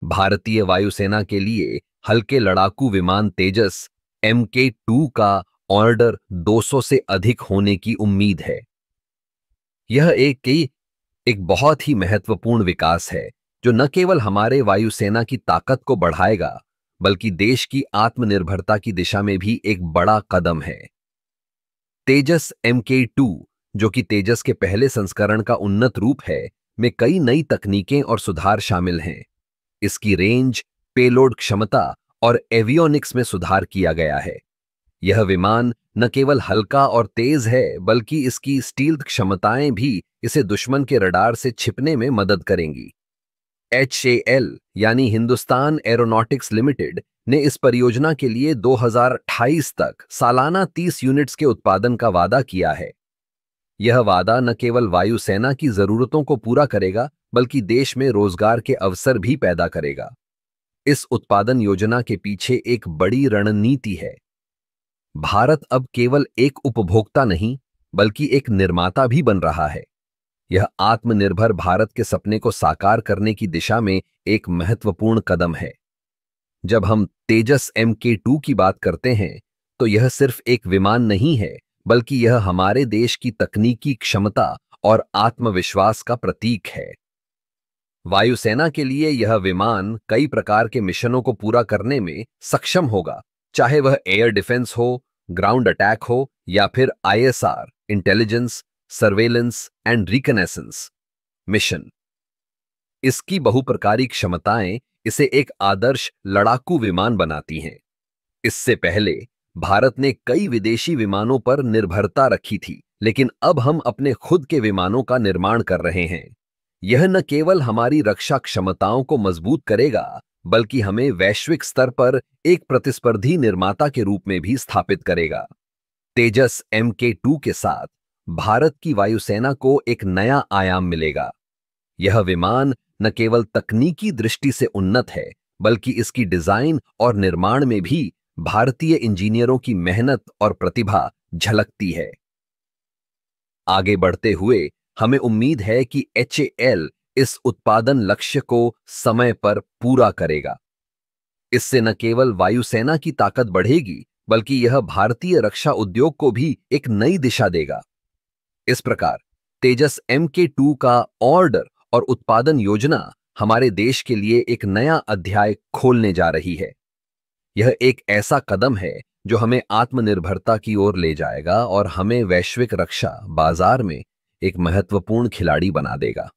भारतीय वायुसेना के लिए हल्के लड़ाकू विमान तेजस MK2 का ऑर्डर 200 से अधिक होने की उम्मीद है। यह एक बहुत ही महत्वपूर्ण विकास है जो न केवल हमारे वायुसेना की ताकत को बढ़ाएगा बल्कि देश की आत्मनिर्भरता की दिशा में भी एक बड़ा कदम है। तेजस MK2, जो कि तेजस के पहले संस्करण का उन्नत रूप है, में कई नई तकनीकें और सुधार शामिल हैं। इसकी रेंज, पेलोड क्षमता और एवियोनिक्स में सुधार किया गया है। यह विमान न केवल हल्का और तेज है बल्कि इसकी स्टील्थ क्षमताएं भी इसे दुश्मन के रडार से छिपने में मदद करेंगी। HAL यानी हिंदुस्तान एरोनॉटिक्स लिमिटेड ने इस परियोजना के लिए 2028 तक सालाना 30 यूनिट्स के उत्पादन का वादा किया है। यह वादा न केवल वायुसेना की जरूरतों को पूरा करेगा बल्कि देश में रोजगार के अवसर भी पैदा करेगा। इस उत्पादन योजना के पीछे एक बड़ी रणनीति है। भारत अब केवल एक उपभोक्ता नहीं बल्कि एक निर्माता भी बन रहा है। यह आत्मनिर्भर भारत के सपने को साकार करने की दिशा में एक महत्वपूर्ण कदम है। जब हम तेजस MK2 की बात करते हैं तो यह सिर्फ एक विमान नहीं है बल्कि यह हमारे देश की तकनीकी क्षमता और आत्मविश्वास का प्रतीक है। वायुसेना के लिए यह विमान कई प्रकार के मिशनों को पूरा करने में सक्षम होगा, चाहे वह एयर डिफेंस हो, ग्राउंड अटैक हो या फिर ISR intelligence, surveillance and reconnaissance mission. इसकी बहुप्रकारी क्षमताएं इसे एक आदर्श लड़ाकू विमान बनाती हैं। इससे पहले भारत ने कई विदेशी विमानों पर निर्भरता रखी थी, लेकिन अब हम अपने खुद के विमानों का निर्माण कर रहे हैं। यह न केवल हमारी रक्षा क्षमताओं को मजबूत करेगा बल्कि हमें वैश्विक स्तर पर एक प्रतिस्पर्धी निर्माता के रूप में भी स्थापित करेगा। तेजस MK2 के साथ भारत की वायुसेना को एक नया आयाम मिलेगा। यह विमान न केवल तकनीकी दृष्टि से उन्नत है बल्कि इसकी डिजाइन और निर्माण में भी भारतीय इंजीनियरों की मेहनत और प्रतिभा झलकती है। आगे बढ़ते हुए हमें उम्मीद है कि HAL इस उत्पादन लक्ष्य को समय पर पूरा करेगा। इससे न केवल वायुसेना की ताकत बढ़ेगी बल्कि यह भारतीय रक्षा उद्योग को भी एक नई दिशा देगा। इस प्रकार तेजस MK2 का ऑर्डर और उत्पादन योजना हमारे देश के लिए एक नया अध्याय खोलने जा रही है। यह एक ऐसा कदम है जो हमें आत्मनिर्भरता की ओर ले जाएगा और हमें वैश्विक रक्षा बाजार में एक महत्वपूर्ण खिलाड़ी बना देगा।